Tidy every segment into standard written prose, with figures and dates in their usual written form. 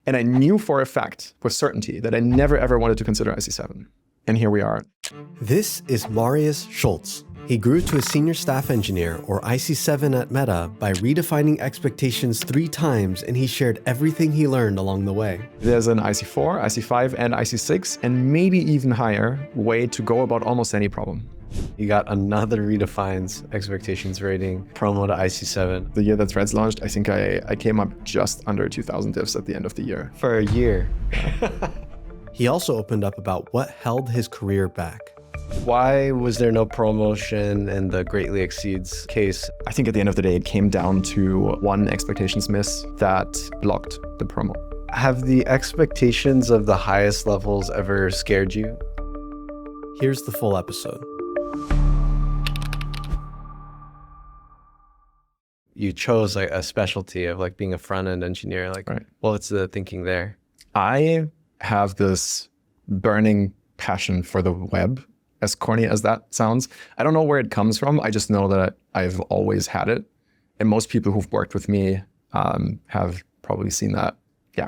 And I knew for a fact, with certainty, that I never ever wanted to consider IC7. And here we are. This is 𝗪𝗵𝗀𝗀𝘀. He grew to a senior staff engineer, or IC7 at Meta, by redefining expectations 3 times, and he shared everything he learned along the way. There's an IC4, IC5, and IC6, and maybe even higher way to go about almost any problem. You got another Redefines expectations rating, promo to IC7. The year that Threads launched, I think I came up just under 2,000 diffs at the end of the year. For a year. He also opened up about what held his career back. Why was there no promotion in the 𝗪𝗍𝗀𝗀𝘀 case? I think at the end of the day, it came down to one expectations miss that blocked the promo. Have the expectations of the highest levels ever scared you? Here's the full episode. You chose like a specialty of like being a front-end engineer. Like, right. What's the thinking there? I have this burning passion for the web, as corny as that sounds. I don't know where it comes from. I just know that I've always had it. And most people who've worked with me have probably seen that,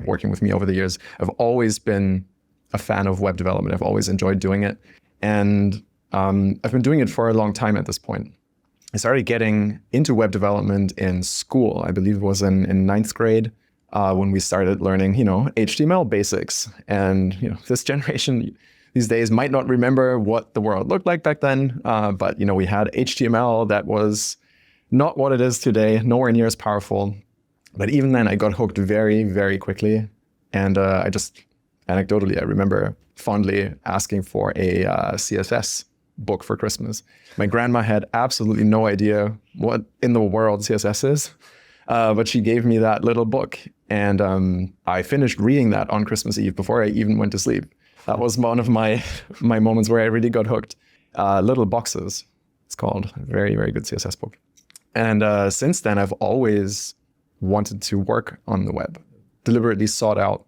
working with me over the years. I've always been a fan of web development. I've always enjoyed doing it. And I've been doing it for a long time at this point. I started getting into web development in school. I believe it was in 9th grade when we started learning, HTML basics. And this generation these days might not remember what the world looked like back then, but we had HTML that was not what it is today, nowhere near as powerful. But even then, I got hooked very, very quickly. And I just, anecdotally, I remember fondly asking for a CSS book for Christmas. My grandma had absolutely no idea what in the world CSS is, but she gave me that little book. And I finished reading that on Christmas Eve before I even went to sleep. That was one of my moments where I really got hooked. 𝗪𝗚𝗀𝗀𝗀𝗀, it's called. A very, very good CSS book. And since then, I've always wanted to work on the web. Deliberately sought out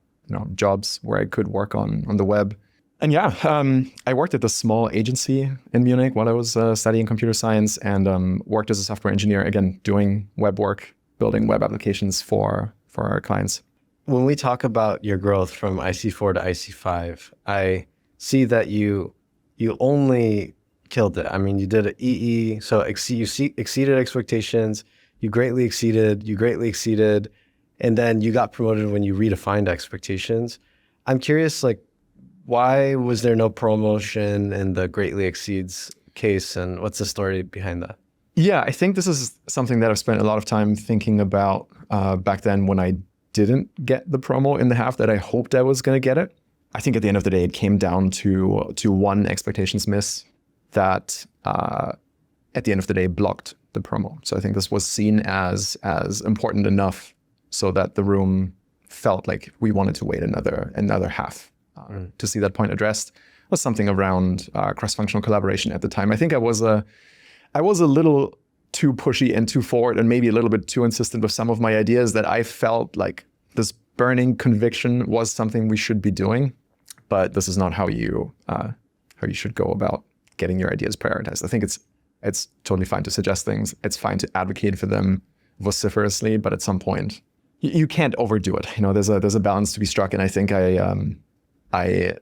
jobs where I could work on the web. And I worked at a small agency in Munich while I was studying computer science, and worked as a software engineer, again, doing web work, building web applications for our clients. When we talk about your growth from IC4 to IC5, I see that you only killed it. I mean, you did an EE, so you exceeded expectations, you greatly exceeded, and then you got promoted when you redefined expectations. I'm curious, why was there no promotion in the 𝗪𝗍𝗀𝗀𝗀𝘀 case, and what's the story behind that? Yeah, I think this is something that I've spent a lot of time thinking about back then when I didn't get the promo in the half that I hoped I was going to get it. I think at the end of the day, it came down to one expectations miss that at the end of the day blocked the promo. So I think this was seen as important enough so that the room felt like we wanted to wait another half to see that point addressed. It was something around cross-functional collaboration at the time. I think I was a little too pushy and too forward, and maybe a little bit too insistent with some of my ideas, that I felt like this burning conviction was something we should be doing. But this is not how you should go about getting your ideas prioritized. I think it's totally fine to suggest things. It's fine to advocate for them vociferously, but at some point you can't overdo it. There's a balance to be struck, and I think I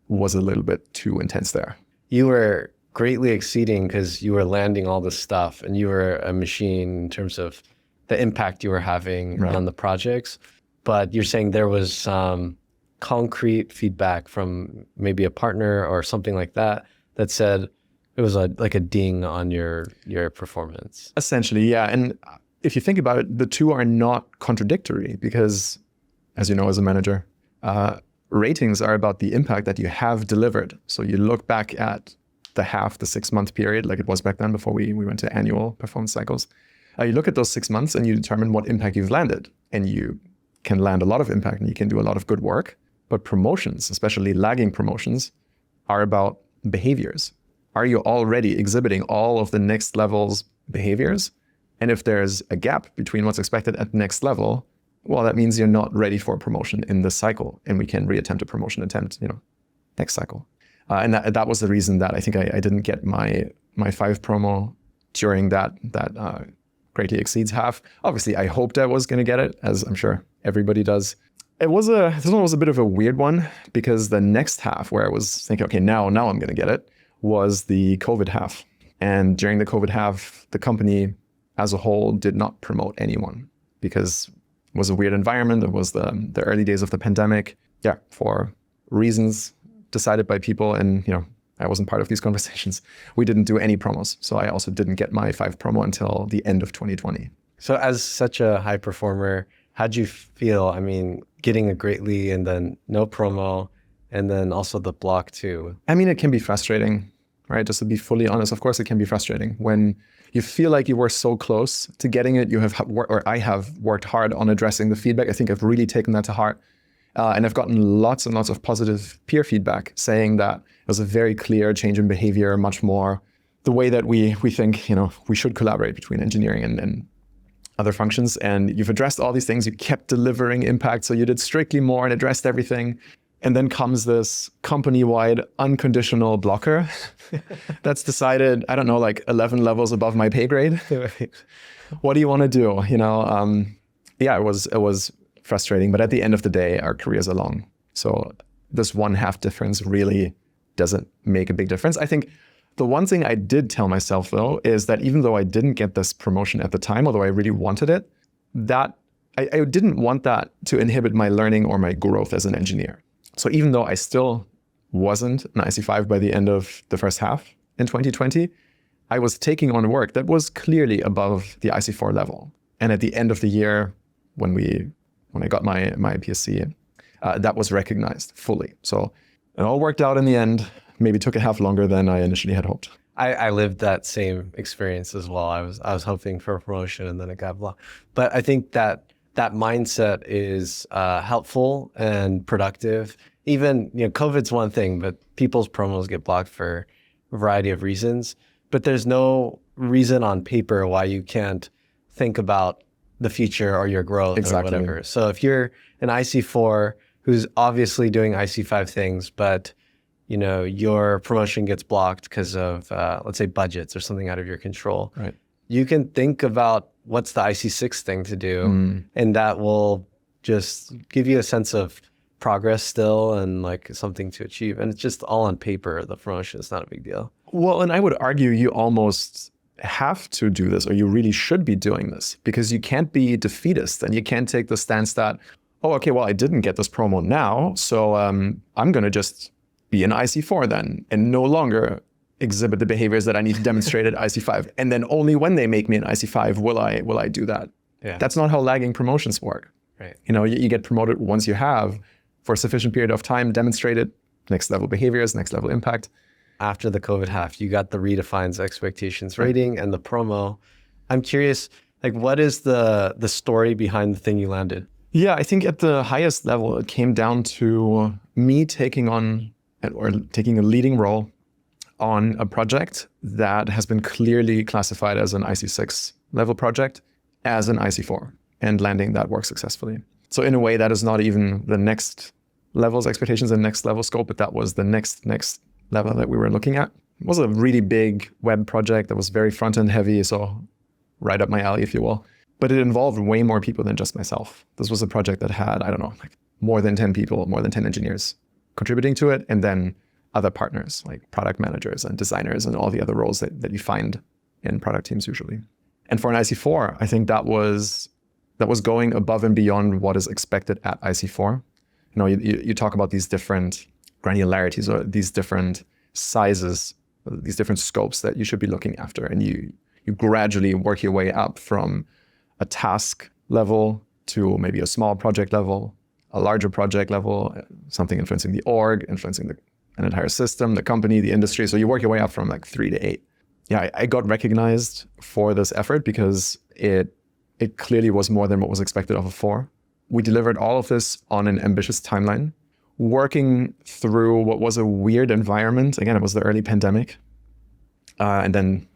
was a little bit too intense there. You were greatly exceeding because you were landing all this stuff, and you were a machine in terms of the impact you were having on the projects. But you're saying there was some concrete feedback from maybe a partner or something like that said it was like a ding on your performance. Essentially, yeah. And if you think about it, the two are not contradictory because, as you know, as a manager, ratings are about the impact that you have delivered. So you look back at the 6-month period, like it was back then before we went to annual performance cycles. You look at those 6 months and you determine what impact you've landed. And you can land a lot of impact and you can do a lot of good work. But promotions, especially lagging promotions, are about behaviors. Are you already exhibiting all of the next level's behaviors? And if there's a gap between what's expected at the next level, well, that means you're not ready for a promotion in this cycle. And we can reattempt a promotion attempt, next cycle. And that was the reason that I think I didn't get my 5 promo during that 𝗪𝗍𝗀𝗀𝗀𝘀 half. Obviously, I hoped I was going to get it, as I'm sure everybody does. This one was a bit of a weird one because the next half where I was thinking, okay, now I'm going to get it, was the COVID half. And during the COVID half, the company as a whole did not promote anyone because it was a weird environment. It was the early days of the pandemic. Yeah, for reasons decided by people. And, I wasn't part of these conversations. We didn't do any promos. So I also didn't get my 5 promo until the end of 2020. So as such a high performer, how'd you feel? I mean, getting a great lead and then no promo and then also the block too. I mean, it can be frustrating, right? Just to be fully honest, of course, it can be frustrating when you feel like you were so close to getting it. I have worked hard on addressing the feedback. I think I've really taken that to heart. And I've gotten lots and lots of positive peer feedback saying that it was a very clear change in behavior, much more the way that we think, we should collaborate between engineering and other functions. And you've addressed all these things. You kept delivering impact. So you did strictly more and addressed everything. And then comes this company-wide unconditional blocker that's decided, I don't know, like 11 levels above my pay grade. What do you want to do? Yeah, it was frustrating. But at the end of the day, our careers are long. So this 1/2 difference really doesn't make a big difference. I think the one thing I did tell myself, though, is that even though I didn't get this promotion at the time, although I really wanted it, that I didn't want that to inhibit my learning or my growth as an engineer. So even though I still wasn't an IC5 by the end of the first half in 2020, I was taking on work that was clearly above the IC4 level. And at the end of the year, when I got my 𝗵𝗶𝗀𝗀𝘀, that was recognized fully. So it all worked out in the end. Maybe took a half longer than I initially had hoped. I lived that same experience as well. I was hoping for a promotion and then it got blocked. But I think that mindset is helpful and productive. Even, COVID's one thing, but people's promos get blocked for a variety of reasons. But there's no reason on paper why you can't think about the future or your growth or whatever. So if you're an IC4 who's obviously doing IC5 things, but your promotion gets blocked because of, let's say, budgets or something out of your control. Right. You can think about what's the IC6 thing to do, and that will just give you a sense of progress still and like something to achieve. And it's just all on paper. The promotion is not a big deal. Well, and I would argue you almost have to do this, or you really should be doing this, because you can't be defeatist and you can't take the stance that, oh, okay, well, I didn't get this promo now, so I'm going to just be an IC4 then and no longer exhibit the behaviors that I need to demonstrate at IC5. And then only when they make me an IC5 will I do that. Yeah. That's not how lagging promotions work. Right. You get promoted once you have, for a sufficient period of time, demonstrated next level behaviors, next level impact. After the COVID half, you got the Redefines expectations rating and the promo. I'm curious, like, what is the story behind the thing you landed? Yeah, I think at the highest level, it came down to me taking a leading role on a project that has been clearly classified as an IC6 level project as an IC4 and landing that work successfully. So in a way, that is not even the next level's expectations and next level scope, but that was the next level that we were looking at. It was a really big web project that was very front-end heavy, so right up my alley, if you will. But it involved way more people than just myself. This was a project that had, I don't know, like more than 10 people, more than 10 engineers contributing to it, and then other partners like product managers and designers and all the other roles that you find in product teams usually. And for an IC4, I think that was going above and beyond what is expected at IC4. You talk about these different granularities or these different sizes, these different scopes that you should be looking after, and you gradually work your way up from a task level to maybe a small project level, a larger project level, something influencing the org, influencing an entire system, the company, the industry. So you work your way up from like 3 to 8. Yeah, I got recognized for this effort because it clearly was more than what was expected of a 4. We delivered all of this on an ambitious timeline, working through what was a weird environment. Again, it was the early pandemic. And then,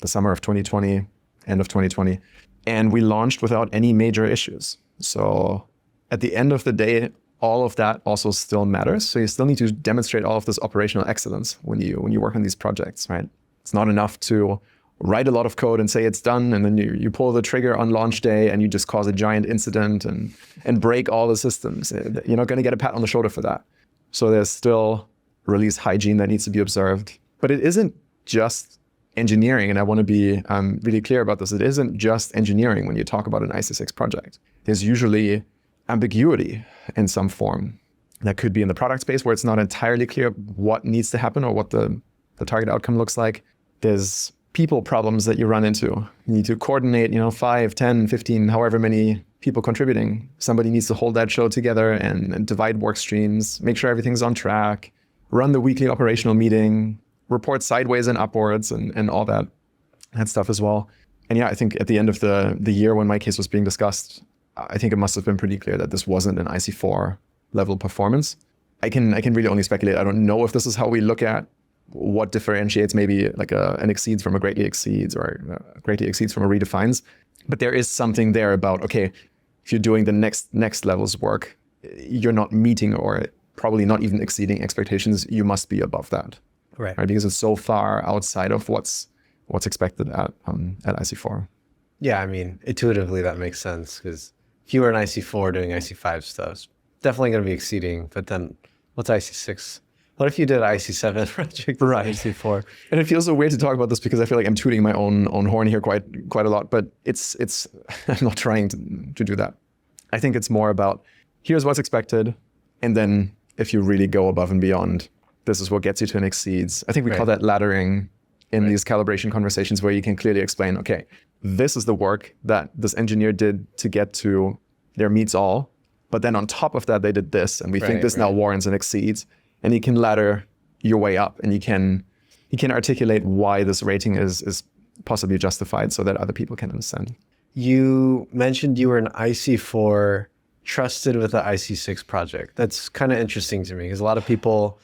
the summer of 2020, end of 2020. And we launched without any major issues. So at the end of the day, all of that also still matters. So you still need to demonstrate all of this operational excellence when you work on these projects, right? It's not enough to write a lot of code and say it's done, and then you pull the trigger on launch day and you just cause a giant incident and break all the systems. You're not going to get a pat on the shoulder for that. So there's still release hygiene that needs to be observed. But it isn't just engineering, and I want to be really clear about this. It isn't just engineering when you talk about an IC6 project. There's usually ambiguity in some form. That could be in the product space where it's not entirely clear what needs to happen or what the target outcome looks like. There's people problems that you run into. You need to coordinate, 5, 10, 15, however many people contributing. Somebody needs to hold that show together and divide work streams, make sure everything's on track, run the weekly operational meeting, report sideways and upwards and all that stuff as well. And yeah, I think at the end of the year when my case was being discussed, I think it must have been pretty clear that this wasn't an IC4 level performance. I can really only speculate. I don't know if this is how we look at what differentiates maybe like an exceeds from a greatly exceeds or a greatly exceeds from a redefines. But there is something there about, okay, if you're doing the next level's work, you're not meeting or probably not even exceeding expectations. You must be above that, right? Because it's so far outside of what's expected at IC4. Yeah, I mean, intuitively that makes sense, because if you were an IC4 doing IC5 stuff, it's definitely going to be exceeding. But then what's IC6? What if you did IC7 project, right? IC4? And it feels so weird to talk about this because I feel like I'm tooting my own horn here quite a lot. But it's I'm not trying to do that. I think it's more about here's what's expected, and then if you really go above and beyond, this is what gets you to an exceeds. I think we call that laddering in these calibration conversations, where you can clearly explain, okay, this is the work that this engineer did to get to their meets all, but then on top of that they did this, and we think this now warrants an exceeds. And you can ladder your way up, and you can articulate why this rating is possibly justified so that other people can understand. You mentioned you were an IC4 trusted with the IC6 project. That's kind of interesting to me, because a lot of people,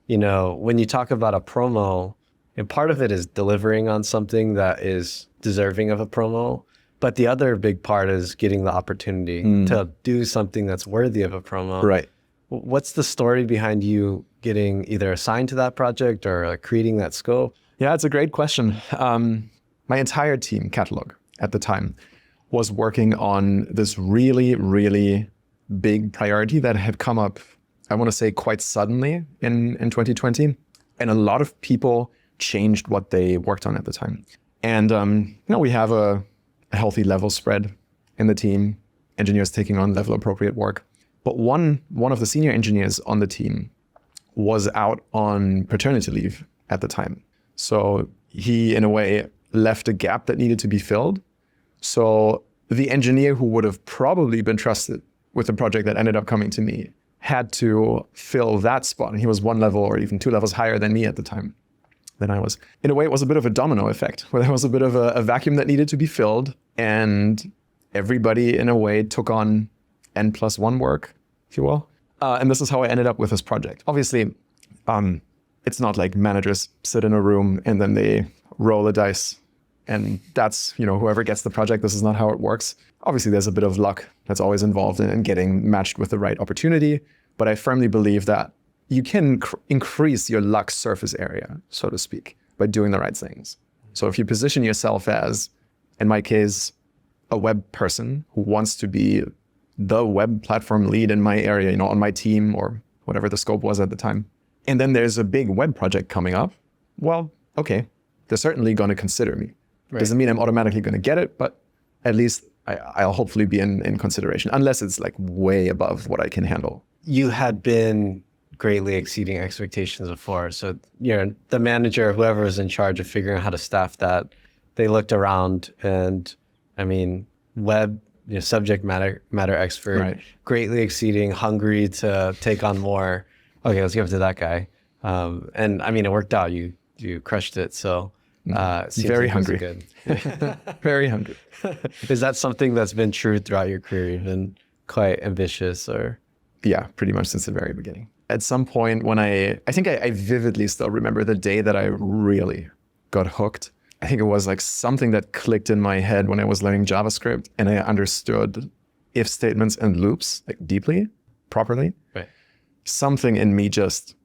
when you talk about a promo, and part of it is delivering on something that is deserving of a promo, but the other big part is getting the opportunity to do something that's worthy of a promo. Right. What's the story behind you getting either assigned to that project or creating that scope? Yeah, it's a great question. My entire team, Catalog, at the time, was working on this really, really big priority that had come up, I want to say, quite suddenly in 2020. And a lot of people changed what they worked on at the time. And we have a healthy level spread in the team, engineers taking on level appropriate work. But one of the senior engineers on the team was out on paternity leave at the time. So he, in a way, left a gap that needed to be filled. So the engineer who would have probably been trusted with the project that ended up coming to me had to fill that spot. And he was 1 level or even 2 levels higher than me at the time, than I was. In a way, it was a bit of a domino effect, where there was a bit of a vacuum that needed to be filled. And everybody, in a way, took on N+1 work, if you will. And this is how I ended up with this project. Obviously, it's not like managers sit in a room and then they roll a dice and that's, whoever gets the project. This is not how it works. Obviously, there's a bit of luck that's always involved in getting matched with the right opportunity. But I firmly believe that you can increase your luck surface area, so to speak, by doing the right things. So if you position yourself as, in my case, a web person who wants to be the web platform lead in my area, on my team or whatever the scope was at the time. And then there's a big web project coming up. Well, okay, they're certainly going to consider me. Right. Doesn't mean I'm automatically going to get it, but at least I'll hopefully be in consideration, unless it's like way above what I can handle. You had been greatly exceeding expectations before. So the manager, whoever was in charge of figuring out how to staff that, they looked around and, web, subject matter expert, right, greatly exceeding, hungry to take on more. Okay, let's give it to that guy. And it worked out. You crushed it. So very hungry. Good. Very hungry. Is that something that's been true throughout your career? You've been quite ambitious, or? Yeah, pretty much since the very beginning. At some point when I think I vividly still remember the day that I really got hooked. I think it was like something that clicked in my head when I was learning JavaScript and I understood if statements and loops like deeply, properly. Right. Something in me just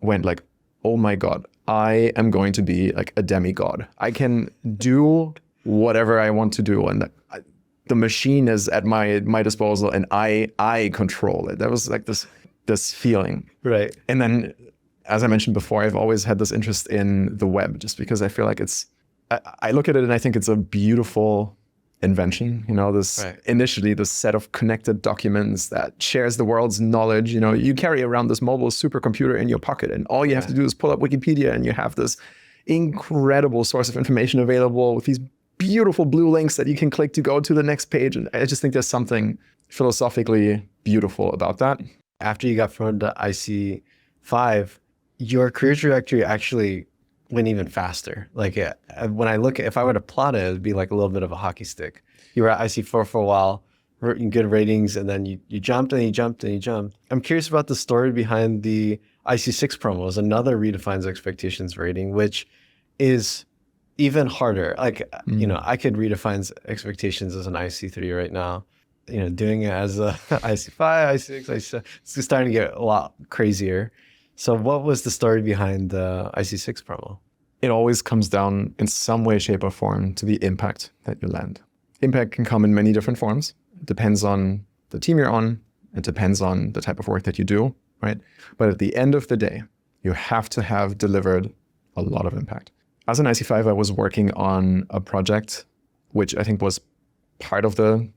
went like, oh my God, I am going to be like a demigod. I can do whatever I want to do, and the machine is at my disposal, and I control it. That was like this feeling. Right. And then, as I mentioned before, I've always had this interest in the web, just because I feel like I look at it and I think it's a beautiful invention. Initially this set of connected documents that shares the world's knowledge. You carry around this mobile supercomputer in your pocket, and all you have to do is pull up Wikipedia, and you have this incredible source of information available with these beautiful blue links that you can click to go to the next page. And I just think there's something philosophically beautiful about that. After you got promoted to IC5, your career trajectory actually went even faster. Like when I look at, if I were to plot it, it'd be like a little bit of a hockey stick. You were at IC4 for a while, good ratings, and then you jumped and you jumped and you jumped. I'm curious about the story behind the IC6 promos, another redefines expectations rating, which is even harder. Like, I could redefine expectations as an IC3 right now. Doing it as a IC5, IC6, IC7, it's just starting to get a lot crazier. So what was the story behind the IC6 promo? It always comes down in some way, shape, or form to the impact that you land. Impact can come in many different forms. It depends on the team you're on. It depends on the type of work that you do, right? But at the end of the day, you have to have delivered a lot of impact. As an IC5, I was working on a project, which I think was part of the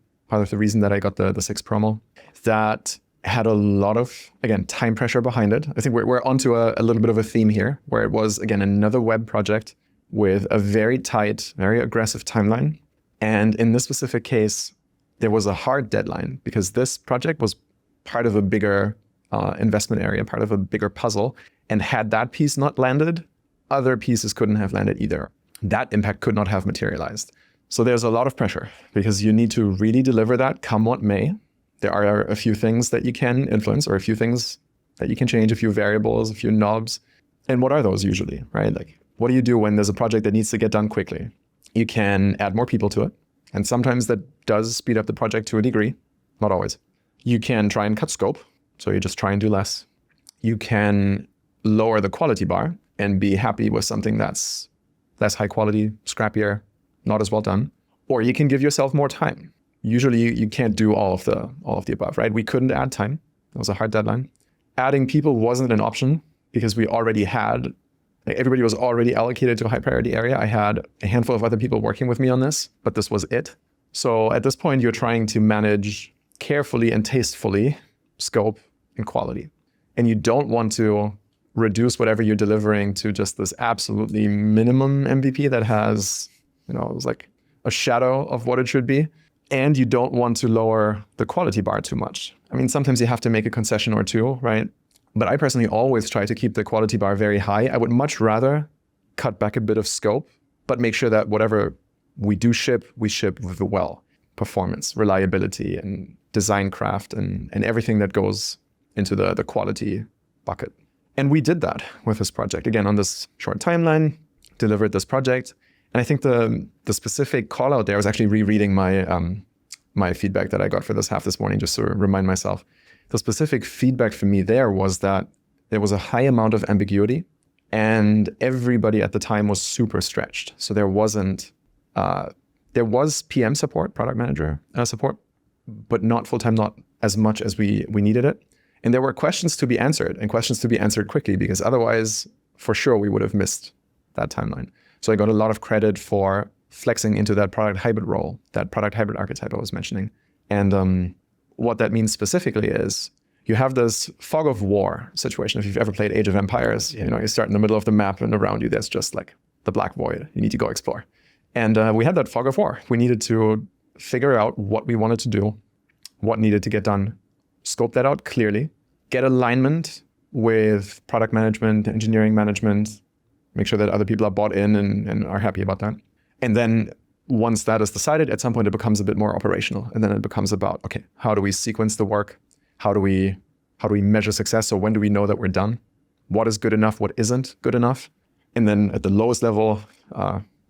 reason that I got the 6 promo, that had a lot of, again, time pressure behind it. I think we're onto a little bit of a theme here, where it was, again, another web project with a very tight, very aggressive timeline. And in this specific case, there was a hard deadline, because this project was part of a bigger investment area, part of a bigger puzzle. And had that piece not landed, other pieces couldn't have landed either. That impact could not have materialized. So there's a lot of pressure, because you need to really deliver that come what may. There are a few things that you can influence, or a few things that you can change, a few variables, a few knobs. And what are those usually, right? Like, what do you do when there's a project that needs to get done quickly? You can add more people to it. And sometimes that does speed up the project to a degree, not always. You can try and cut scope. So you just try and do less. You can lower the quality bar and be happy with something that's less high quality, scrappier, not as well done. Or you can give yourself more time. Usually you can't do all of the above, right? We couldn't add time. That was a hard deadline. Adding people wasn't an option, because we already had, everybody was already allocated to a high priority area. I had a handful of other people working with me on this, but this was it. So at this point, you're trying to manage carefully and tastefully scope and quality. And you don't want to reduce whatever you're delivering to just this absolutely minimum MVP that has, it was like a shadow of what it should be. And you don't want to lower the quality bar too much. I mean, sometimes you have to make a concession or two, right? But I personally always try to keep the quality bar very high. I would much rather cut back a bit of scope, but make sure that whatever we do ship, we ship with well. Performance, reliability, and design craft, and everything that goes into the quality bucket. And we did that with this project. Again, on this short timeline, delivered this project. And I think the specific call out there, I was actually rereading my feedback that I got for this half this morning, just to remind myself. The specific feedback for me there was that there was a high amount of ambiguity, and everybody at the time was super stretched. So there wasn't, there was PM support, product manager support, but not full-time, not as much as we needed it. And there were questions to be answered, and questions to be answered quickly, because otherwise, for sure, we would have missed that timeline. So I got a lot of credit for flexing into that product hybrid role, that product hybrid archetype I was mentioning. And what that means specifically is you have this fog of war situation. If you've ever played Age of Empires, you start in the middle of the map, and around you, there's just like the black void. You need to go explore. And we had that fog of war. We needed to figure out what we wanted to do, what needed to get done, scope that out clearly, get alignment with product management, engineering management, make sure that other people are bought in and are happy about that. And then once that is decided, at some point it becomes a bit more operational. And then it becomes about, okay, how do we sequence the work? How do we measure success? So when do we know that we're done? What is good enough? What isn't good enough? And then at the lowest level,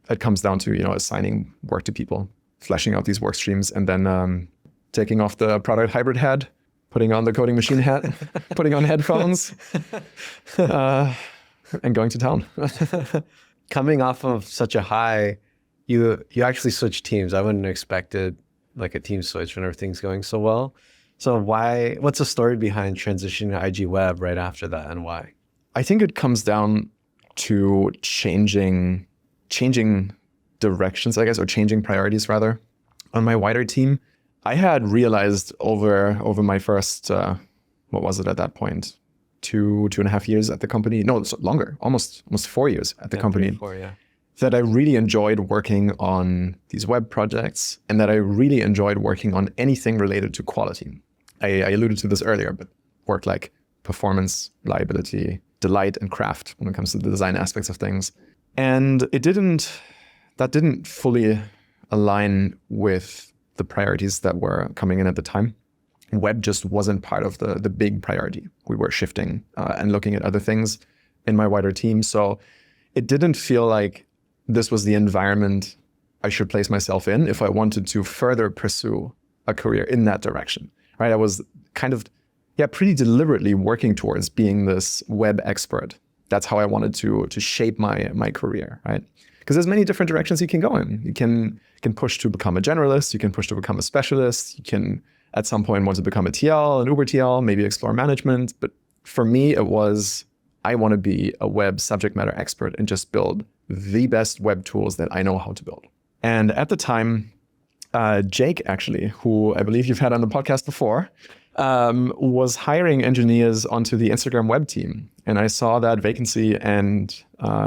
it comes down to, assigning work to people, fleshing out these work streams, and then taking off the product hybrid hat, putting on the coding machine hat, putting on headphones, and going to town. Coming off of such a high, you actually switched teams. I wouldn't have expected like a team switch when everything's going so well. So what's the story behind transitioning to IG Web right after that, and why? I think it comes down to changing directions, I guess, or changing priorities rather. On my wider team, I had realized over my first, what was it at that point? 2.5 years at the company. No, it's longer, almost 4 years at the company. 3 or 4, yeah. That I really enjoyed working on these web projects, and that I really enjoyed working on anything related to quality. I alluded to this earlier, but work like performance, reliability, delight, and craft when it comes to the design aspects of things. And that didn't fully align with the priorities that were coming in at the time. Web just wasn't part of the big priority. We were shifting and looking at other things in my wider team. So it didn't feel like this was the environment I should place myself in if I wanted to further pursue a career in that direction, right? I was kind of, pretty deliberately working towards being this web expert. That's how I wanted to shape my career, right? Because there's many different directions you can go in. You can push to become a generalist. You can push to become a specialist. You can, at some point, want to become a TL, an Uber TL, maybe explore management. But for me, it was, I want to be a web subject matter expert and just build the best web tools that I know how to build. And at the time, Jake, actually, who I believe you've had on the podcast before, was hiring engineers onto the Instagram web team. And I saw that vacancy and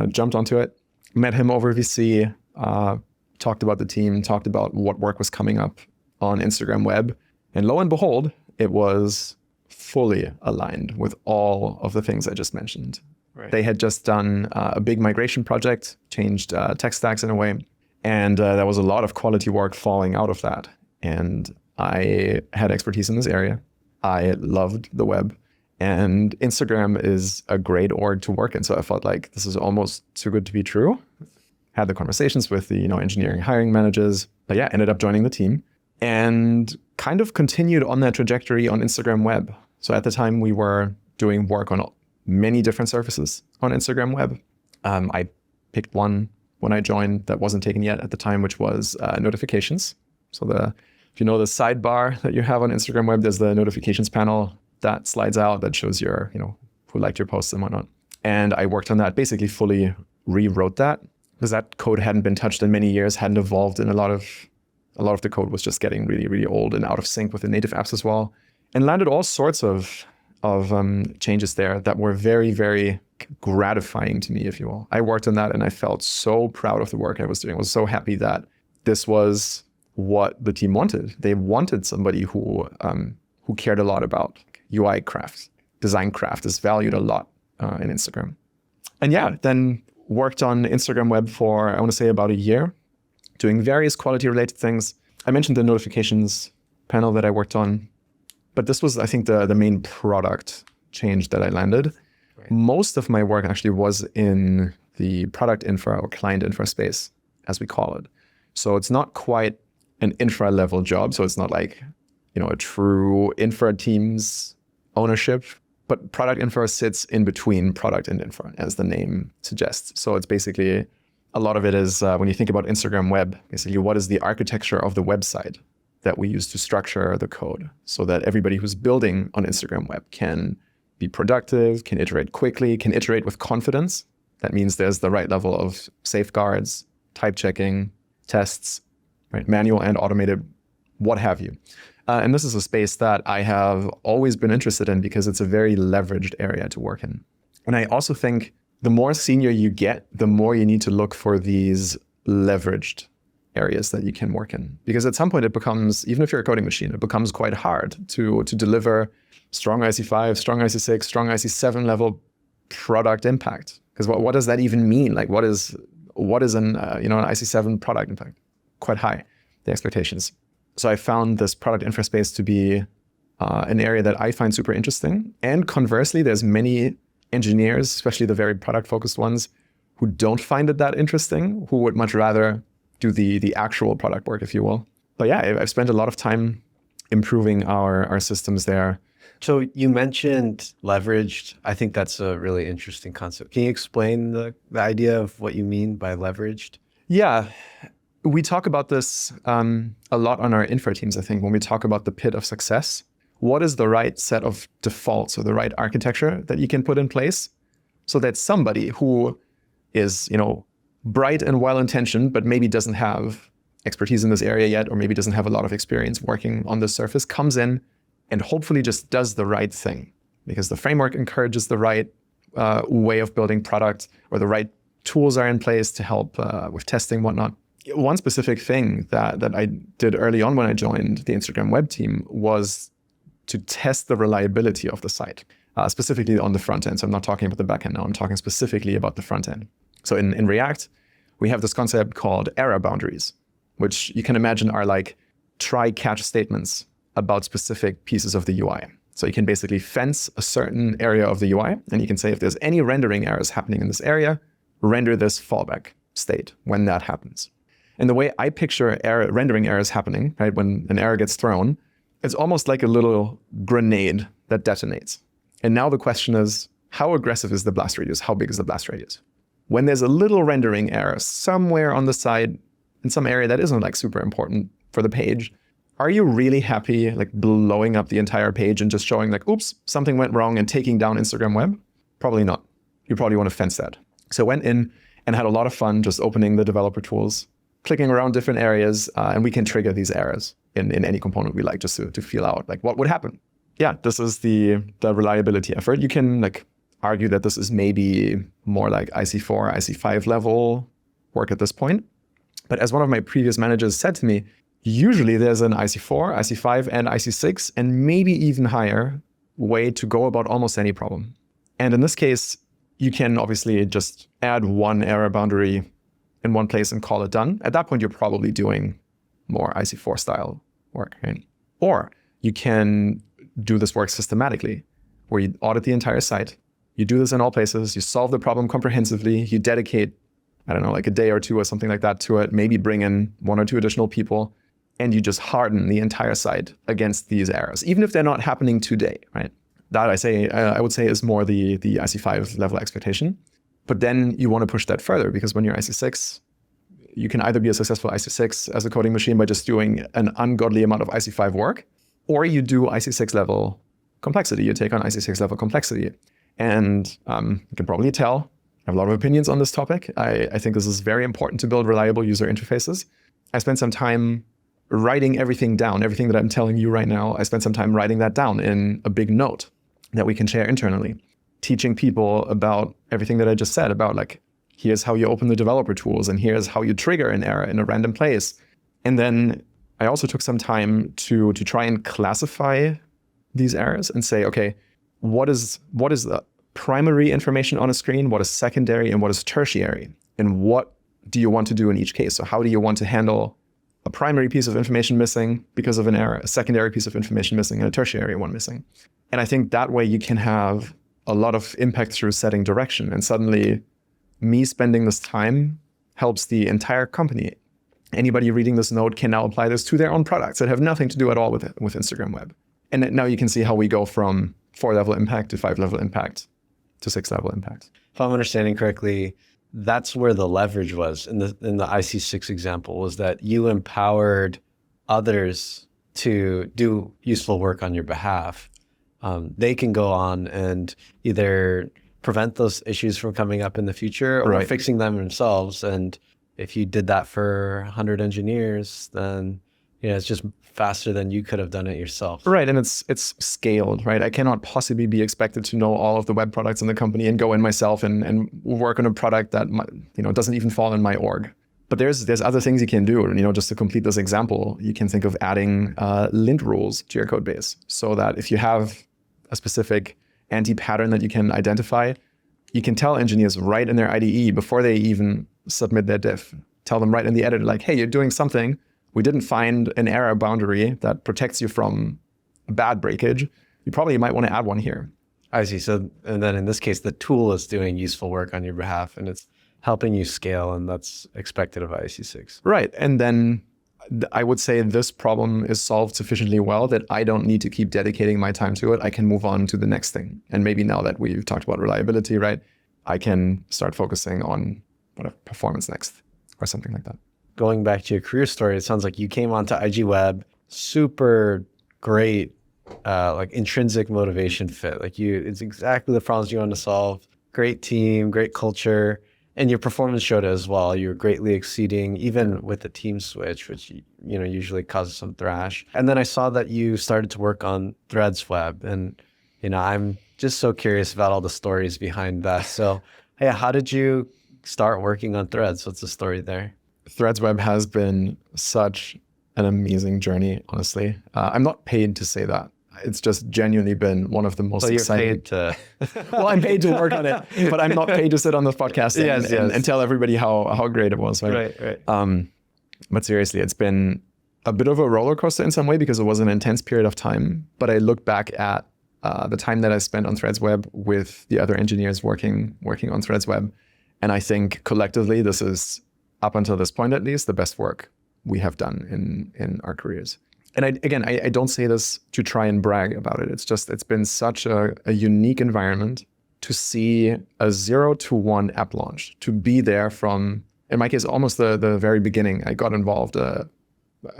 jumped onto it, met him over VC, talked about the team, talked about what work was coming up on Instagram web. And lo and behold, it was fully aligned with all of the things I just mentioned. Right. They had just done a big migration project, changed tech stacks in a way. And there was a lot of quality work falling out of that. And I had expertise in this area. I loved the web. And Instagram is a great org to work in. So I felt like this is almost too good to be true. Had the conversations with the engineering hiring managers. But yeah, ended up joining the team and kind of continued on that trajectory on Instagram web. So at the time, we were doing work on many different surfaces on Instagram web. I picked one when I joined that wasn't taken yet at the time, which was notifications. So if you know the sidebar that you have on Instagram web, there's the notifications panel that slides out that shows your, who liked your posts and whatnot. And I worked on that, basically fully rewrote that because that code hadn't been touched in many years, hadn't evolved, and a lot of the code was just getting really, really old and out of sync with the native apps as well. And landed all sorts of changes there that were very, very gratifying to me, if you will. I worked on that and I felt so proud of the work I was doing. I was so happy that this was what the team wanted. They wanted somebody who cared a lot about UI craft. Design craft is valued a lot in Instagram. And then worked on Instagram web for, I want to say, about a year, doing various quality related things. I mentioned the notifications panel that I worked on, but this was, I think, the main product change that I landed. Right. Most of my work actually was in the product infra or client infra space, as we call it. So it's not quite an infra level job. So it's not like, a true infra team's ownership, but product infra sits in between product and infra, as the name suggests. So it's basically, a lot of it is when you think about Instagram web, basically what is the architecture of the website that we use to structure the code so that everybody who's building on Instagram web can be productive, can iterate quickly, can iterate with confidence. That means there's the right level of safeguards, type checking, tests, right? Manual and automated, what have you. And this is a space that I have always been interested in because it's a very leveraged area to work in. And I also think the more senior you get, the more you need to look for these leveraged areas that you can work in. Because at some point it becomes, even if you're a coding machine, it becomes quite hard to deliver strong IC5, strong IC6, strong IC7 level product impact. Because what does that even mean? Like what is an IC7 product impact? Quite high, the expectations. So I found this product infra space to be an area that I find super interesting. And conversely, there's many engineers, especially the very product-focused ones, who don't find it that interesting, who would much rather do the actual product work, if you will. But yeah, I've spent a lot of time improving our systems there. So you mentioned leveraged. I think that's a really interesting concept. Can you explain the idea of what you mean by leveraged? Yeah, we talk about this a lot on our infra teams, I think, when we talk about the pit of success. What is the right set of defaults or the right architecture that you can put in place so that somebody who is, bright and well-intentioned, but maybe doesn't have expertise in this area yet, or maybe doesn't have a lot of experience working on this surface, comes in and hopefully just does the right thing, because the framework encourages the right way of building product, or the right tools are in place to help with testing, whatnot. One specific thing that I did early on when I joined the Instagram web team was to test the reliability of the site, specifically on the front end. So I'm not talking about the back end now, I'm talking specifically about the front end. So in React, we have this concept called error boundaries, which you can imagine are like try-catch statements about specific pieces of the UI. So you can basically fence a certain area of the UI, and you can say if there's any rendering errors happening in this area, render this fallback state when that happens. And the way I picture rendering errors happening, right, when an error gets thrown, it's almost like a little grenade that detonates. And now the question is, how aggressive is the blast radius? How big is the blast radius? When there's a little rendering error somewhere on the side in some area that isn't like super important for the page, are you really happy like blowing up the entire page and just showing like, oops, something went wrong and taking down Instagram web? Probably not. You probably want to fence that. So I went in and had a lot of fun just opening the developer tools, clicking around different areas, and we can trigger these errors in any component we like, just to feel out like what would happen. Yeah, this is the reliability effort. You can like argue that this is maybe more like IC4, IC5 level work at this point. But as one of my previous managers said to me, usually there's an IC4, IC5, and IC6, and maybe even higher way to go about almost any problem. And in this case, you can obviously just add one error boundary in one place and call it done. At that point, you're probably doing more IC4 style work, right? Or you can do this work systematically, where you audit the entire site. You do this in all places. You solve the problem comprehensively. You dedicate, I don't know, like a day or two or something like that to it. Maybe bring in 1 or 2 additional people, and you just harden the entire site against these errors, even if they're not happening today, right? That I would say is more the IC5 level expectation. But then you want to push that further, because when you're IC6, you can either be a successful IC6 as a coding machine by just doing an ungodly amount of IC5 work, or you do IC6 level complexity. You take on IC6 level complexity. And you can probably tell, I have a lot of opinions on this topic. I think this is very important to build reliable user interfaces. I spent some time writing everything down, everything that I'm telling you right now. I spent some time writing that down in a big note that we can share internally, teaching people about everything that I just said about like, here's how you open the developer tools, and here's how you trigger an error in a random place. And then I also took some time to try and classify these errors and say, okay, what is the primary information on a screen, what is secondary, and what is tertiary? And what do you want to do in each case? So how do you want to handle a primary piece of information missing because of an error, a secondary piece of information missing, and a tertiary one missing? And I think that way you can have a lot of impact through setting direction. And suddenly me spending this time helps the entire company. Anybody reading this note can now apply this to their own products that have nothing to do at all with Instagram web. And now you can see how we go from 4-level impact to 5-level impact to 6-level impact. If I'm understanding correctly, that's where the leverage was in the IC6 example, was that you empowered others to do useful work on your behalf. They can go on and either prevent those issues from coming up in the future, or fixing them themselves. And if you did that for 100 engineers, then it's just faster than you could have done it yourself. Right, and it's scaled, right? I cannot possibly be expected to know all of the web products in the company and go in myself and work on a product that doesn't even fall in my org. But there's other things you can do. Just to complete this example, you can think of adding lint rules to your code base, so that if you have a specific anti-pattern that you can identify, you can tell engineers right in their IDE before they even submit their diff. Tell them right in the editor, like, hey, you're doing something. We didn't find an error boundary that protects you from bad breakage. You probably might want to add one here. I see. So, and then in this case, the tool is doing useful work on your behalf, and it's helping you scale, and that's expected of IC6. Right. And then I would say this problem is solved sufficiently well that I don't need to keep dedicating my time to it. I can move on to the next thing. And maybe now that we've talked about reliability, right, I can start focusing on whatever performance next or something like that. Going back to your career story, it sounds like you came onto IG Web, super great, like intrinsic motivation fit. Like it's exactly the problems you want to solve. Great team, great culture. And your performance showed it as well. You're greatly exceeding, even with the team switch, which usually causes some thrash. And then I saw that you started to work on Threads Web, and I'm just so curious about all the stories behind that. So, yeah, how did you start working on Threads? What's the story there? Threads Web has been such an amazing journey, honestly. I'm not paid to say that. It's just genuinely been one of the most exciting. Paid to... Well, I'm paid to work on it, but I'm not paid to sit on this podcast and tell everybody how great it was. Right. But seriously, it's been a bit of a roller coaster in some way because it was an intense period of time. But I look back at the time that I spent on Threads Web with the other engineers working on Threads Web, and I think collectively this is, up until this point at least, the best work we have done in our careers. And I don't say this to try and brag about it. It's been such a unique environment to see a 0 to 1 app launch, to be there from, in my case, almost the very beginning. I got involved a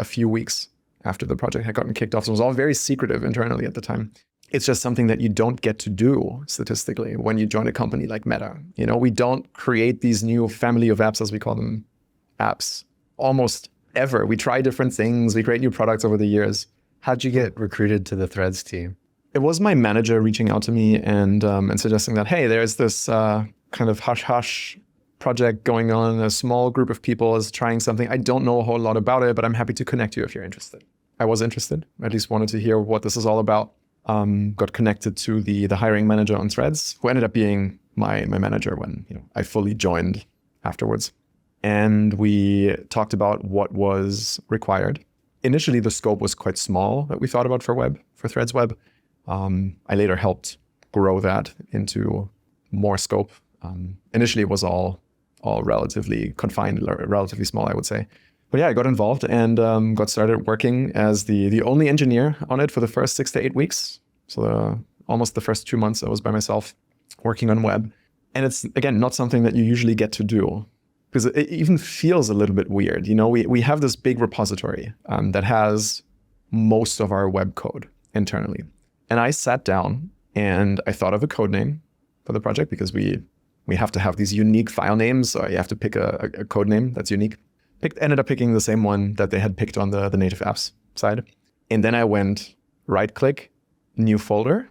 few weeks after the project had gotten kicked off. So it was all very secretive internally at the time. It's just something that you don't get to do statistically when you join a company like Meta. We don't create these new family of apps, as we call them, apps, almost ever. We try different things. We create new products over the years. How'd you get recruited to the Threads team? It was my manager reaching out to me and suggesting that, hey, there's this kind of hush-hush project going on. A small group of people is trying something. I don't know a whole lot about it, but I'm happy to connect you if you're interested. I was interested. I at least wanted to hear what this is all about. Got connected to the hiring manager on Threads, who ended up being my manager when I fully joined afterwards. And we talked about what was required. Initially, the scope was quite small that we thought about for Threads Web. I later helped grow that into more scope. Initially, it was all relatively confined, relatively small, I would say. But yeah, I got involved and got started working as the only engineer on it for the first 6 to 8 weeks. So almost the first 2 months, I was by myself working on web. And it's, again, not something that you usually get to do, because it even feels a little bit weird. We have this big repository that has most of our web code internally. And I sat down and I thought of a code name for the project, because we have to have these unique file names. So you have to pick a code name that's unique. Ended up picking the same one that they had picked on the native apps side. And then I went right-click, new folder,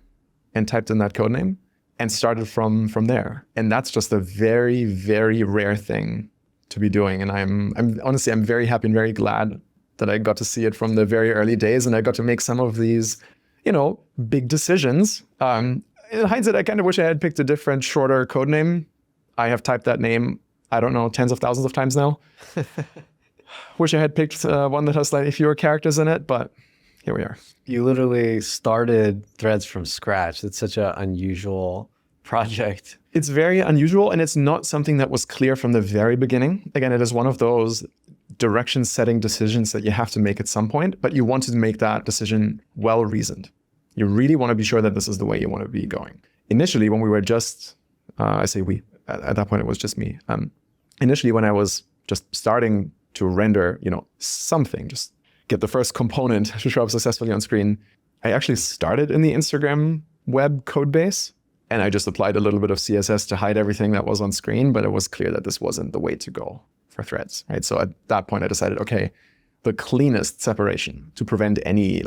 and typed in that code name, and started from there. And that's just a very, very rare thing to be doing. And I'm honestly, I'm very happy and very glad that I got to see it from the very early days, and I got to make some of these, big decisions. In hindsight, I kind of wish I had picked a different, shorter code name. I have typed that name, I don't know, tens of thousands of times now. Wish I had picked one that has slightly fewer characters in it, but here we are. You literally started Threads from scratch. It's such an unusual project. It's very unusual, and it's not something that was clear from the very beginning. Again, it is one of those direction-setting decisions that you have to make at some point, but you want to make that decision well-reasoned. You really want to be sure that this is the way you want to be going. Initially, when we were just, I say we, at that point it was just me. Initially, when I was just starting to render, something, just get the first component to show up successfully on screen, I actually started in the Instagram web code base, and I just applied a little bit of CSS to hide everything that was on screen, but it was clear that this wasn't the way to go for Threads, right? So at that point, I decided, okay, the cleanest separation to prevent any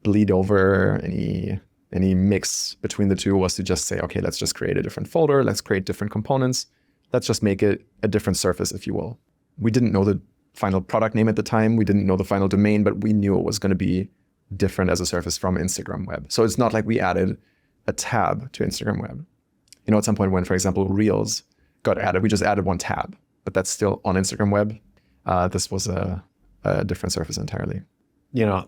bleed over, any mix between the two was to just say, okay, let's just create a different folder. Let's create different components. Let's just make it a different surface, if you will. We didn't know the final product name at the time. We didn't know the final domain, but we knew it was going to be different as a surface from Instagram web. So it's not like we added a tab to Instagram web. At some point when, for example, Reels got added, we just added one tab, but that's still on Instagram web. This was a different surface entirely.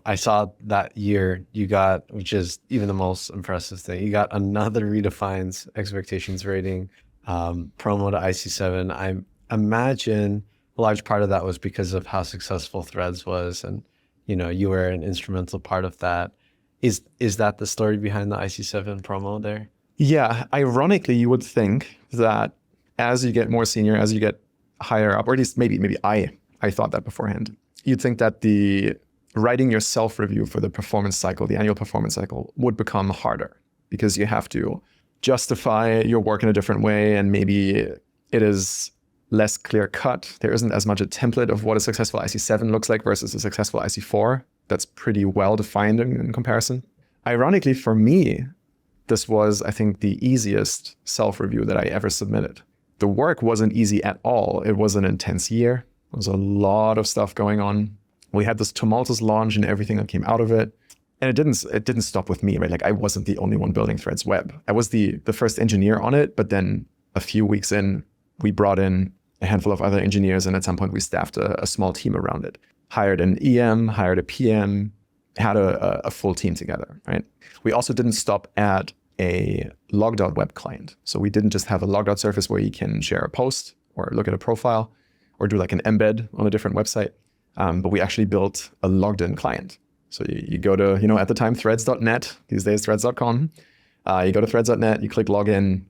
I saw that year you got, which is even the most impressive thing, you got another Redefine's expectations rating, promo to IC7. I imagine a large part of that was because of how successful Threads was, and you were an instrumental part of that. Is that the story behind the IC7 promo there? Yeah, ironically, you would think that as you get more senior, as you get higher up, or at least maybe I thought that beforehand, you'd think that the writing your self-review for the performance cycle, the annual performance cycle, would become harder because you have to justify your work in a different way, and maybe it is less clear cut. There isn't as much a template of what a successful IC7 looks like versus a successful IC4. That's pretty well defined in comparison. Ironically, for me, this was, I think, the easiest self-review that I ever submitted. The work wasn't easy at all. It was an intense year. There was a lot of stuff going on. We had this tumultuous launch and everything that came out of it. And it didn't stop with me, right? Like, I wasn't the only one building Threads Web. I was the first engineer on it, but then a few weeks in, we brought in a handful of other engineers, and at some point we staffed a small team around it. Hired an EM, hired a PM, had a full team together, right? We also didn't stop at a log.web client. So we didn't just have a log.surface surface where you can share a post or look at a profile or do like an embed on a different website. But we actually built a logged in client. So you go to, at the time, threads.net, these days threads.com. You go to threads.net, you click login,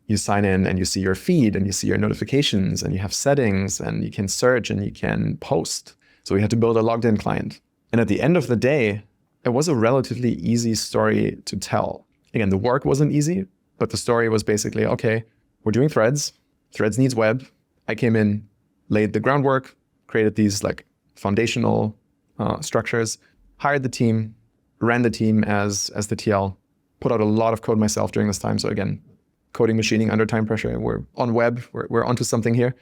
you sign in, and you see your feed, and you see your notifications, and you have settings, and you can search, and you can post. So we had to build a logged in client. And at the end of the day, it was a relatively easy story to tell. Again, the work wasn't easy, but the story was basically, okay, we're doing Threads. Threads needs web. I came in, laid the groundwork, created these like foundational structures, hired the team, ran the team as the TL, put out a lot of code myself during this time. So again, coding machining under time pressure. We're on web. We're onto something here.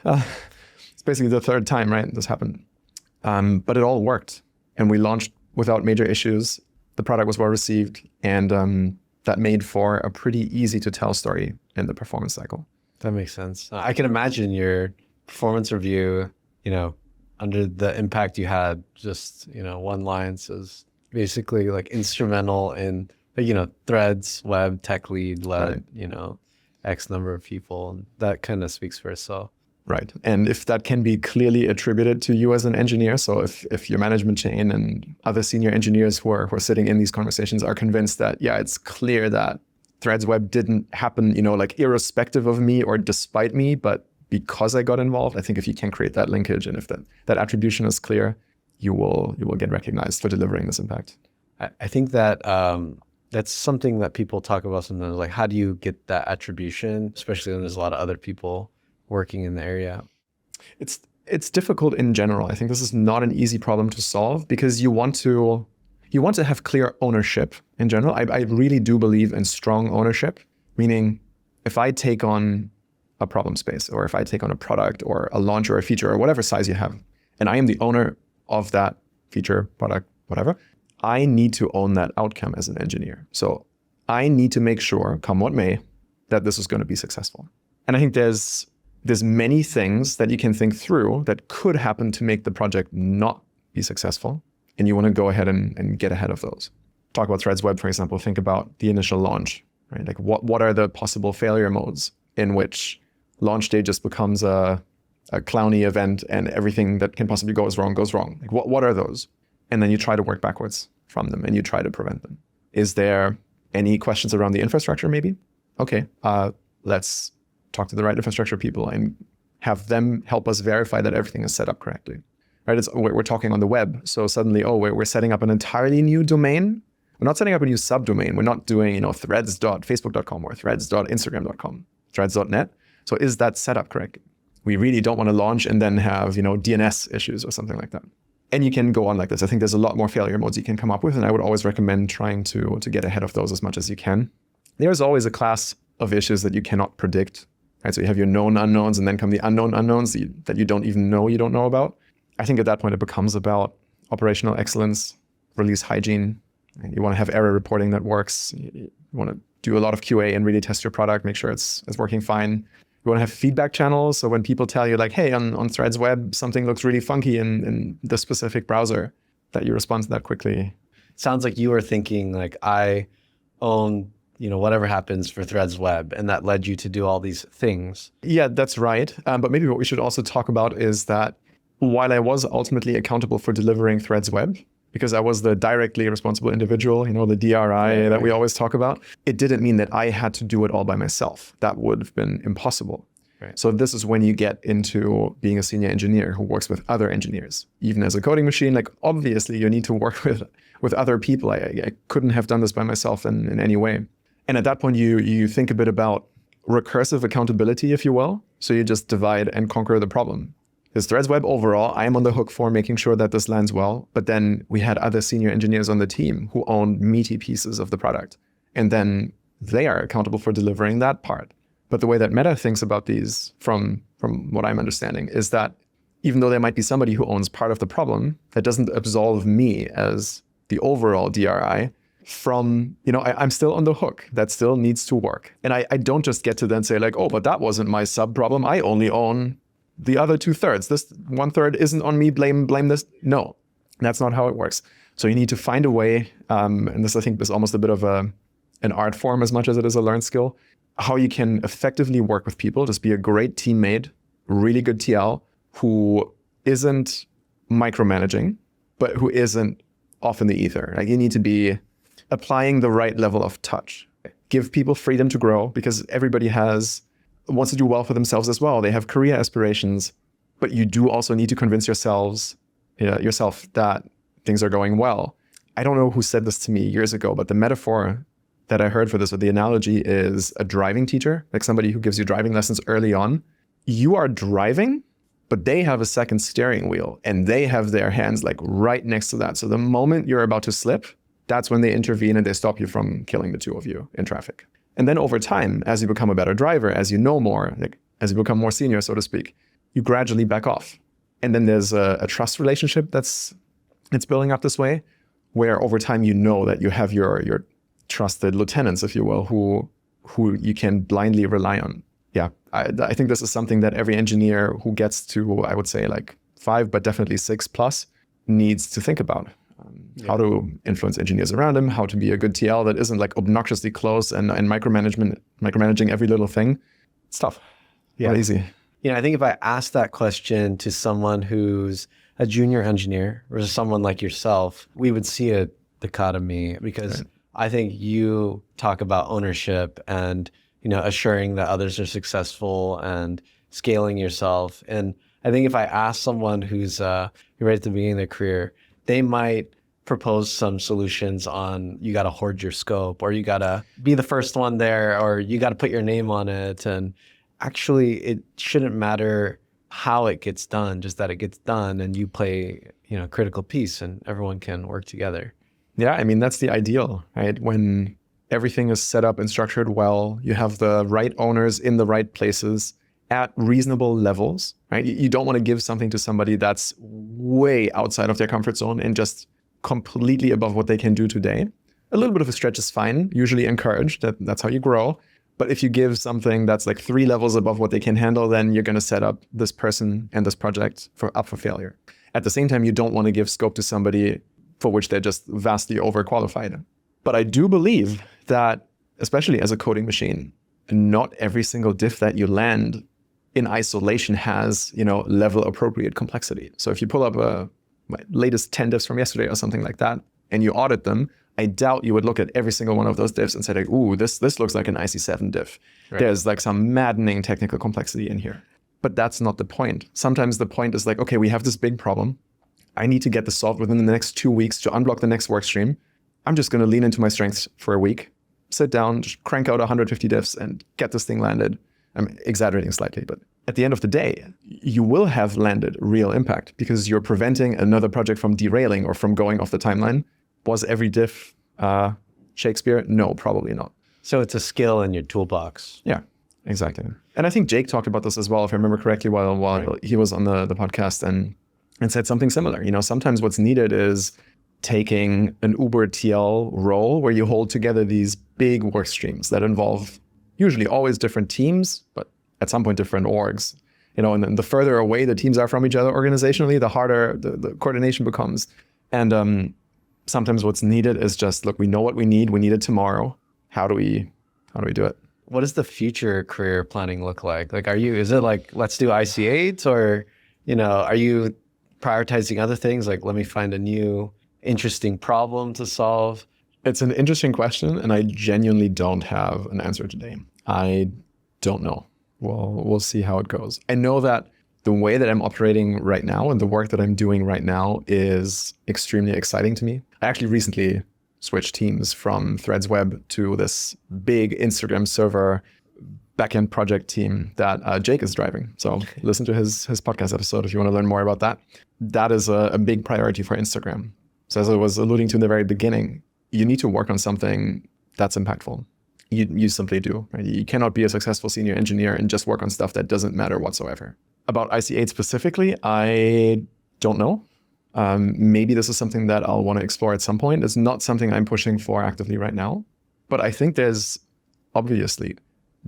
It's basically the third time, right, this happened. But it all worked. And we launched without major issues. The product was well received. And that made for a pretty easy to tell story in the performance cycle. That makes sense. I can imagine your performance review, under the impact you had, just, one line says basically like instrumental in, Threads, web, tech lead, led, right. X number of people. And that kind of speaks for itself. Right. And if that can be clearly attributed to you as an engineer, so if your management chain and other senior engineers who are sitting in these conversations are convinced that, yeah, it's clear that Threads Web didn't happen, like irrespective of me or despite me, but because I got involved, I think if you can create that linkage and if that attribution is clear, you will get recognized for delivering this impact. I think that that's something that people talk about sometimes, like how do you get that attribution, especially when there's a lot of other people working in the area? It's difficult in general. I think this is not an easy problem to solve because you want to have clear ownership in general. I really do believe in strong ownership, meaning if I take on a problem space or if I take on a product or a launch or a feature or whatever size you have, and I am the owner of that feature, product, whatever, I need to own that outcome as an engineer. So I need to make sure, come what may, that this is going to be successful. And I think there's many things that you can think through that could happen to make the project not be successful. And you want to go ahead and get ahead of those. Talk about Threads Web, for example. Think about the initial launch, right? Like what are the possible failure modes in which launch day just becomes a clowny event and everything that can possibly go wrong goes wrong. Like what are those? And then you try to work backwards from them and you try to prevent them. Is there any questions around the infrastructure maybe? Okay, let's talk to the right infrastructure people and have them help us verify that everything is set up correctly. Right? We're talking on the web. So suddenly, we're setting up an entirely new domain. We're not setting up a new subdomain. We're not doing, threads.facebook.com or threads.instagram.com, threads.net. So is that set up correct? We really don't want to launch and then have, DNS issues or something like that. And you can go on like this. I think there's a lot more failure modes you can come up with. And I would always recommend trying to get ahead of those as much as you can. There's always a class of issues that you cannot predict. Right? So you have your known unknowns and then come the unknown unknowns that you don't even know you don't know about. I think at that point it becomes about operational excellence, release hygiene. You want to have error reporting that works. You want to do a lot of QA and really test your product, make sure it's working fine. You want to have feedback channels. So when people tell you like, hey, on Threads Web, something looks really funky in the specific browser, that you respond to that quickly. Sounds like you were thinking like I own whatever happens for Threads Web, and that led you to do all these things. Yeah, that's right. But maybe what we should also talk about is that while I was ultimately accountable for delivering Threads Web, because I was the directly responsible individual, the DRI that we always talk about, it didn't mean that I had to do it all by myself. That would have been impossible. Right. So this is when you get into being a senior engineer who works with other engineers. Even as a coding machine, like obviously you need to work with other people. I couldn't have done this by myself in any way. And at that point, you think a bit about recursive accountability, if you will. So you just divide and conquer the problem. Because Threads Web overall, I am on the hook for making sure that this lands well. But then we had other senior engineers on the team who owned meaty pieces of the product. And then they are accountable for delivering that part. But the way that Meta thinks about these, from what I'm understanding, is that even though there might be somebody who owns part of the problem, that doesn't absolve me as the overall DRI from, I'm still on the hook. That still needs to work. And I don't just get to then say like, oh, but that wasn't my sub problem. I only own the other 2/3. This 1/3 isn't on me. Blame this. No, that's not how it works. So you need to find a way. And this, I think, is almost a bit of an art form as much as it is a learned skill. How you can effectively work with people, just be a great teammate, really good TL, who isn't micromanaging, but who isn't off in the ether. Like you need to be applying the right level of touch. Give people freedom to grow because everybody wants to do well for themselves as well. They have career aspirations, but you do also need to convince yourself that things are going well. I don't know who said this to me years ago, but the metaphor that I heard for this, or the analogy, is a driving teacher, like somebody who gives you driving lessons early on. You are driving, but they have a second steering wheel and they have their hands like right next to that. So the moment you're about to slip, that's when they intervene and they stop you from killing the two of you in traffic. And then over time, as you become a better driver, as you know more, like as you become more senior, so to speak, you gradually back off. And then there's a trust relationship that's building up this way, where over time you know that you have your trusted lieutenants, if you will, who you can blindly rely on. Yeah, I think this is something that every engineer who gets to, I would say, like 5, but definitely 6+ needs to think about. How to influence engineers around him, how to be a good TL that isn't like obnoxiously close and micromanaging every little thing. It's tough. Yeah. Not easy. I think if I ask that question to someone who's a junior engineer versus someone like yourself, we would see a dichotomy because right. I think you talk about ownership and, assuring that others are successful and scaling yourself. And I think if I ask someone who's right at the beginning of their career, they might propose some solutions on you got to hoard your scope, or you got to be the first one there, or you got to put your name on it. And actually, it shouldn't matter how it gets done, just that it gets done and you play, a critical piece and everyone can work together. Yeah, I mean, that's the ideal, right? When everything is set up and structured well, you have the right owners in the right places at reasonable levels, right? You don't want to give something to somebody that's way outside of their comfort zone and just completely above what they can do today. A little bit of a stretch is fine, usually encouraged. That's how you grow. But if you give something that's like 3 levels above what they can handle, then you're going to set up this person and this project up for failure. At the same time, you don't want to give scope to somebody for which they're just vastly overqualified. But I do believe that, especially as a coding machine, not every single diff that you land in isolation has, level appropriate complexity. So if you pull up my latest 10 diffs from yesterday or something like that, and you audit them, I doubt you would look at every single one of those diffs and say like, ooh, this looks like an IC7 diff. Right. There's like some maddening technical complexity in here. But that's not the point. Sometimes the point is like, okay, we have this big problem. I need to get this solved within the next 2 weeks to unblock the next work stream. I'm just going to lean into my strengths for a week, sit down, just crank out 150 diffs and get this thing landed. I'm exaggerating slightly, but at the end of the day, you will have landed real impact because you're preventing another project from derailing or from going off the timeline. Was every diff Shakespeare? No, probably not. So it's a skill in your toolbox. Yeah, exactly. And I think Jake talked about this as well, if I remember correctly, while he was on the podcast and said something similar. Sometimes what's needed is taking an Uber TL role where you hold together these big work streams that involve usually always different teams, but at some point different orgs. And then the further away the teams are from each other organizationally, the harder the coordination becomes. And sometimes what's needed is just, look, we know what we need it tomorrow. how do we do it? What does the future career planning look like? Like, is it like, let's do IC8, or, are you prioritizing other things? Like, let me find a new interesting problem to solve. It's an interesting question, and I genuinely don't have an answer today. I don't know. We'll see how it goes. I know that the way that I'm operating right now and the work that I'm doing right now is extremely exciting to me. I actually recently switched teams from Threads Web to this big Instagram server backend project team that Jake is driving. So listen to his podcast episode if you want to learn more about that. That is a big priority for Instagram. So as I was alluding to in the very beginning, you need to work on something that's impactful. You simply do. Right? You cannot be a successful senior engineer and just work on stuff that doesn't matter whatsoever. About IC8 specifically, I don't know. Maybe this is something that I'll want to explore at some point. It's not something I'm pushing for actively right now, but I think there's obviously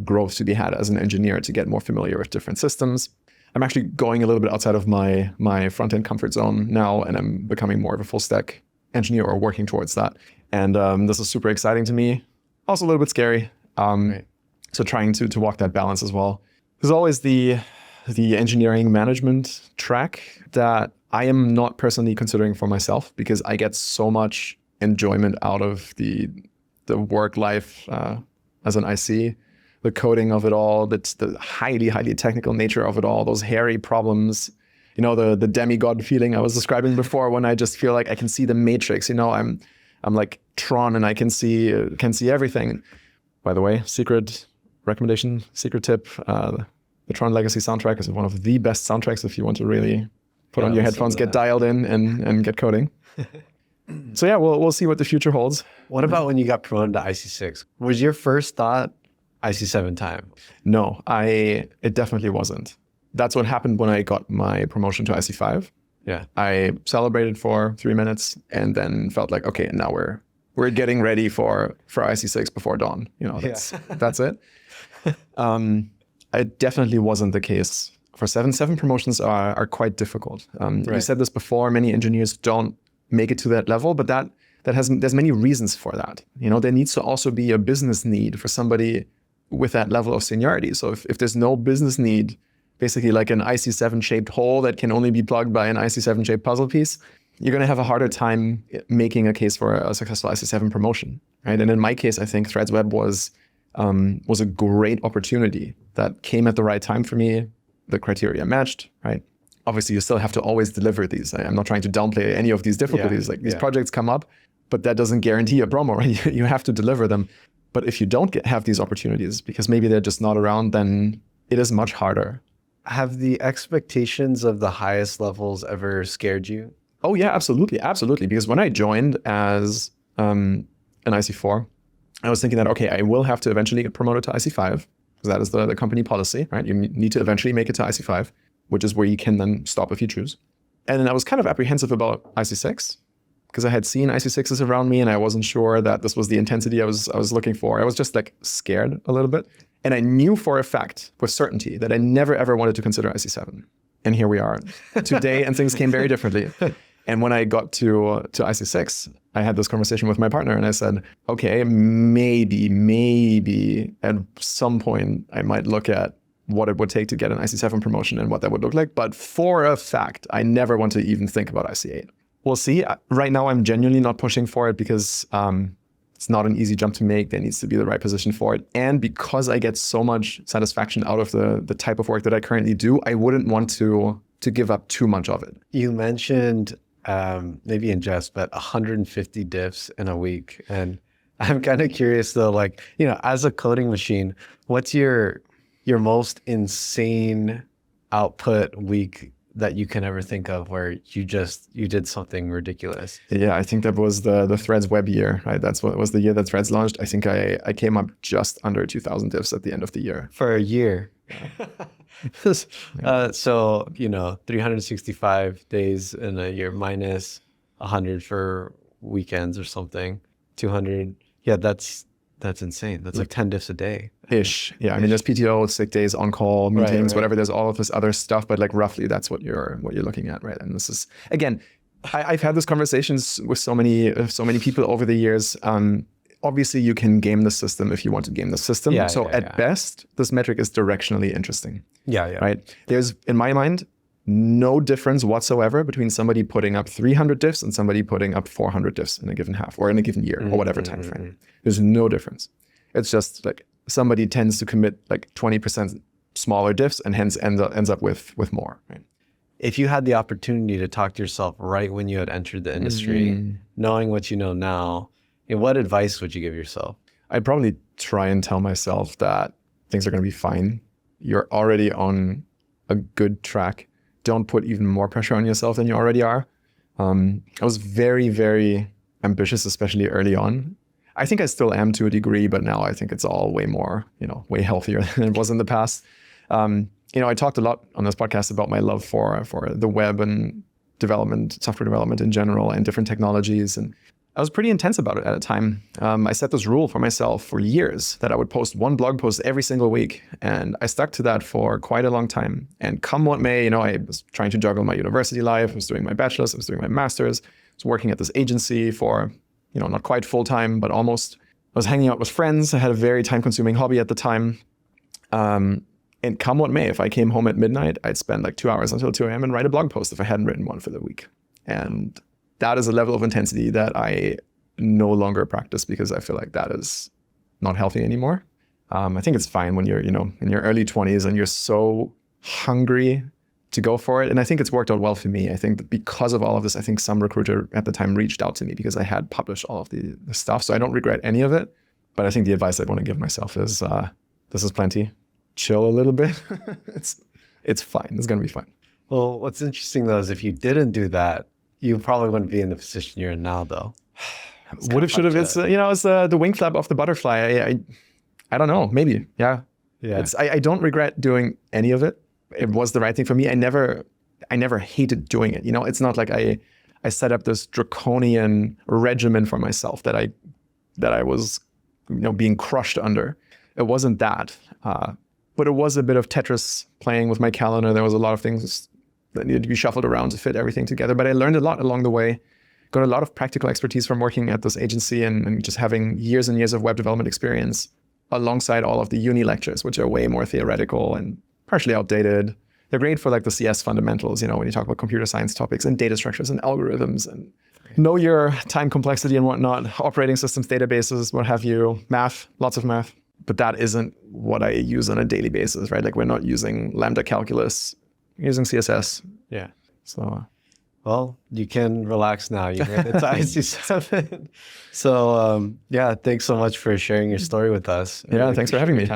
growth to be had as an engineer to get more familiar with different systems. I'm actually going a little bit outside of my front-end comfort zone now, and I'm becoming more of a full-stack engineer, or working towards that. And this is super exciting to me. Also a little bit scary. Right. So trying to walk that balance as well. There's always the engineering management track that I am not personally considering for myself, because I get so much enjoyment out of the work life as an IC, the coding of it all, the highly, highly technical nature of it all, those hairy problems, the demigod feeling I was describing before, when I just feel like I can see the matrix. I'm like Tron, and I can see everything. By the way, secret recommendation, secret tip, the Tron Legacy soundtrack is one of the best soundtracks if you want to really put on your headphones, get dialed in, and get coding. So yeah, we'll see what the future holds. What about when you got promoted to IC6? Was your first thought IC7 time? No, it definitely wasn't. That's what happened when I got my promotion to IC5. Yeah. I celebrated for 3 minutes and then felt like, okay, now we're getting ready for IC6 before dawn. That's it. It definitely wasn't the case for 7. 7 promotions are quite difficult. Right. You said this before, many engineers don't make it to that level, but there's many reasons for that. There needs to also be a business need for somebody with that level of seniority. So if there's no business need, basically like an IC7 shaped hole that can only be plugged by an IC7 shaped puzzle piece, you're going to have a harder time making a case for a successful IC7 promotion, right? And in my case, I think Threads Web was a great opportunity that came at the right time for me. The criteria matched, right? Obviously, you still have to always deliver these. I'm not trying to downplay any of these difficulties. These projects come up, but that doesn't guarantee a promo, right? You have to deliver them. But if you don't have these opportunities, because maybe they're just not around, then it is much harder. Have the expectations of the highest levels ever scared you? Oh yeah, absolutely. Absolutely. Because when I joined as an IC4, I was thinking that, okay, I will have to eventually get promoted to IC5, because that is the company policy, right? You need to eventually make it to IC5, which is where you can then stop if you choose. And then I was kind of apprehensive about IC6, because I had seen IC6s around me and I wasn't sure that this was the intensity I was looking for. I was just like scared a little bit. And I knew for a fact, with certainty, that I never ever wanted to consider IC7. And here we are today, and things came very differently. And when I got to IC6, I had this conversation with my partner and I said, okay, maybe at some point I might look at what it would take to get an IC7 promotion and what that would look like. But for a fact, I never want to even think about IC8. We'll see. Right now, I'm genuinely not pushing for it because it's not an easy jump to make. There needs to be the right position for it. And because I get so much satisfaction out of the type of work that I currently do, I wouldn't want to give up too much of it. You mentioned, maybe in jest, but 150 diffs in a week. And I'm kind of curious though, like, as a coding machine, what's your most insane output week that you can ever think of where you did something ridiculous? Yeah, I think that was the Threads web year, right? That's what was the year that Threads launched. I think I came up just under 2,000 diffs at the end of the year. For a year. So, 365 days in a year minus 100 for weekends or something, 200. Yeah, that's insane. That's like 10 diffs a day. Ish. Yeah. I mean, there's PTO, sick days, on-call, meetings, whatever. There's all of this other stuff, but like roughly that's what you're looking at, right? And this is, again, I've had these conversations with so many people over the years. obviously you can game the system if you want to game the system. So at best, this metric is directionally interesting. Right? There's, in my mind, no difference whatsoever between somebody putting up 300 diffs and somebody putting up 400 diffs in a given half or in a given year or whatever time frame. There's no difference. It's just like somebody tends to commit like 20% smaller diffs and hence ends up with more. Right? If you had the opportunity to talk to yourself right when you had entered the industry, knowing what you know now, what advice would you give yourself? I'd probably try and tell myself that things are going to be fine. You're already on a good track. Don't put even more pressure on yourself than you already are. I was very, very ambitious, especially early on. I think I still am to a degree, but now I think it's all way more, way healthier than it was in the past. I talked a lot on this podcast about my love for the web and development, software development in general, and different technologies. And I was pretty intense about it at a time. I set this rule for myself for years that I would post one blog post every single week. And I stuck to that for quite a long time. And come what may, I was trying to juggle my university life. I was doing my bachelor's, I was doing my master's. I was working at this agency for, not quite full time, but almost. I was hanging out with friends. I had a very time consuming hobby at the time. And come what may, if I came home at midnight, I'd spend like 2 hours until 2 a.m. and write a blog post if I hadn't written one for the week. And that is a level of intensity that I no longer practice because I feel like that is not healthy anymore. I think it's fine when you're, in your early 20s and you're so hungry to go for it. And I think it's worked out well for me. I think that because of all of this, I think some recruiter at the time reached out to me because I had published all of the stuff. So I don't regret any of it. But I think the advice I'd want to give myself is, this is plenty. Chill a little bit. It's fine. It's going to be fine. Well, what's interesting though is if you didn't do that, you probably wouldn't be in the position you're in now though. Would have, should have. It's, it's the wing flap of the butterfly. I don't know. Maybe. Yeah. I don't regret doing any of it. It was the right thing for me. I never hated doing it. It's not like I set up this draconian regimen for myself that I was, being crushed under. It wasn't that. But it was a bit of Tetris playing with my calendar. There was a lot of things that needed to be shuffled around to fit everything together. But I learned a lot along the way. Got a lot of practical expertise from working at this agency and just having years and years of web development experience alongside all of the uni lectures, which are way more theoretical and partially outdated. They're great for like the CS fundamentals, when you talk about computer science topics and data structures and algorithms and know your time complexity and whatnot, operating systems, databases, what have you, math, lots of math. But that isn't what I use on a daily basis, right? Like we're not using lambda calculus, we're using CSS. Yeah. So, well, you can relax now. You made it to IC7. So thanks so much for sharing your story with us. Yeah, thanks for having me.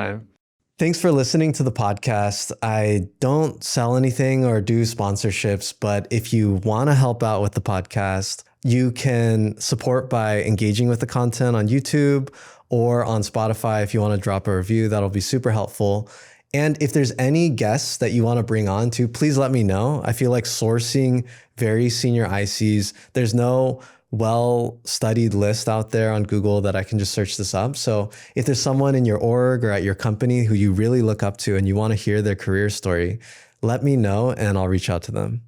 Thanks for listening to the podcast. I don't sell anything or do sponsorships, but if you want to help out with the podcast, you can support by engaging with the content on YouTube or on Spotify. If you want to drop a review, that'll be super helpful. And if there's any guests that you want to bring on to, please let me know. I feel like sourcing very senior ICs, there's no well-studied list out there on Google that I can just search this up. So if there's someone in your org or at your company who you really look up to and you want to hear their career story, let me know and I'll reach out to them.